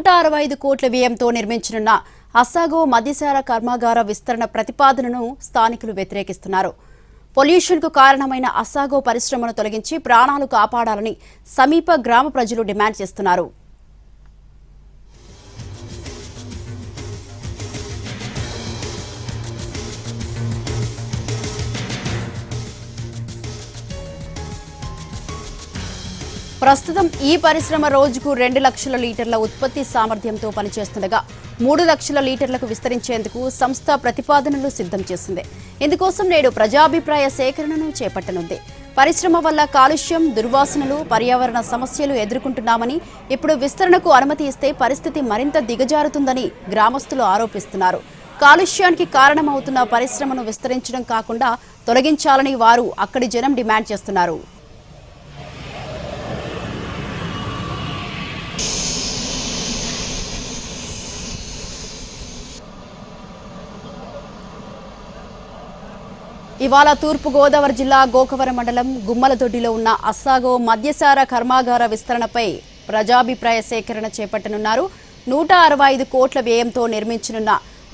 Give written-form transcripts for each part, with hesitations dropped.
165 కోట్ల వ్యయంతో నిర్మించనున్న అస్సాగో మద్యసార కర్మాగార విస్తరణ ప్రతిపాదనను స్థానికులు వ్యతిరేకిస్తున్నారు. పొల్యూషన్కు కారణమైన అస్సాగో పరిశ్రమను తొలగించి ప్రాణాలు కాపాడాలని సమీప గ్రామ ప్రజలు డిమాండ్ చేస్తున్నారు. ప్రస్తుతం ఈ పరిశ్రమ రోజుకు 2 లక్షల లీటర్ల ఉత్పత్తి సామర్థ్యంతో పనిచేస్తుండగా 3 లక్షల లీటర్లకు విస్తరించేందుకు సంస్థ ప్రతిపాదనలు సిద్ధం చేసింది. ఇందుకోసం నేడు ప్రజాభిప్రాయ సేకరణను చేపట్టనుంది. పరిశ్రమ వల్ల కాలుష్యం, దుర్వాసనలు, పర్యావరణ సమస్యలు ఎదుర్కొంటున్నామని, ఇప్పుడు విస్తరణకు అనుమతి ఇస్తే పరిస్థితి మరింత దిగజారుతుందని గ్రామస్తులు ఆరోపిస్తున్నారు. కాలుష్యానికి కారణమవుతున్న పరిశ్రమను విస్తరించడం కాకుండా తొలగించాలని వారు అక్కడి జనం డిమాండ్ చేస్తున్నారు. ఇవాళ తూర్పు గోదావరి జిల్లా గోకవరం మండలం గుమ్మలదొడ్డిలో ఉన్న అస్సాగో మద్యసార కర్మాగార విస్తరణపై ప్రజాభిప్రాయ సేకరణ చేపట్టనున్నారు. 165 కోట్ల వ్యయంతో నిర్మించనున్న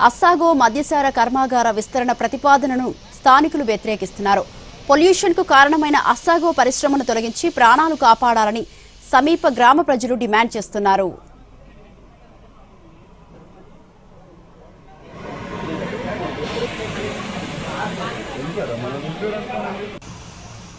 అస్సాగో మద్యసార కర్మాగార విస్తరణ ప్రతిపాదనను స్థానికులు వ్యతిరేకిస్తున్నారు. పొల్యూషన్కు కారణమైన అస్సాగో పరిశ్రమను తొలగించి ప్రాణాలు కాపాడాలని సమీప గ్రామ ప్రజలు డిమాండ్ చేస్తున్నారు.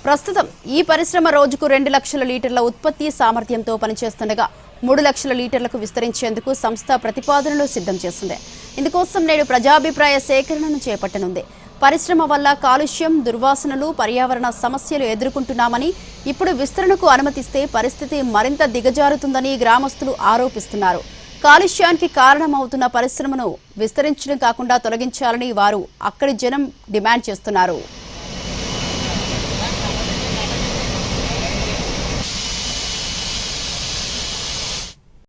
ప్రస్తుతం ఈ పరిశ్రమ రోజుకు 2 లక్షల లీటర్ల ఉత్పత్తి సామర్థ్యంతో పనిచేస్తుండగా 3 లక్షల లీటర్లకు విస్తరించేందుకు సంస్థ ప్రతిపాదనలు సిద్ధం చేసింది. ఇందుకోసం నేడు ప్రజాభిప్రాయ సేకరణను చేపట్టనుంది. పరిశ్రమ వల్ల కాలుష్యం, దుర్వాసనలు, పర్యావరణ సమస్యలు ఎదుర్కొంటున్నామని, ఇప్పుడు విస్తరణకు అనుమతిస్తే పరిస్థితి మరింత దిగజారుతుందని గ్రామస్తులు ఆరోపిస్తున్నారు. కాలుష్యానికి కారణమవుతున్న పరిశ్రమను విస్తరించడం కాకుండా తొలగించాలని వారు అక్కడి జనం డిమాండ్ చేస్తున్నారు.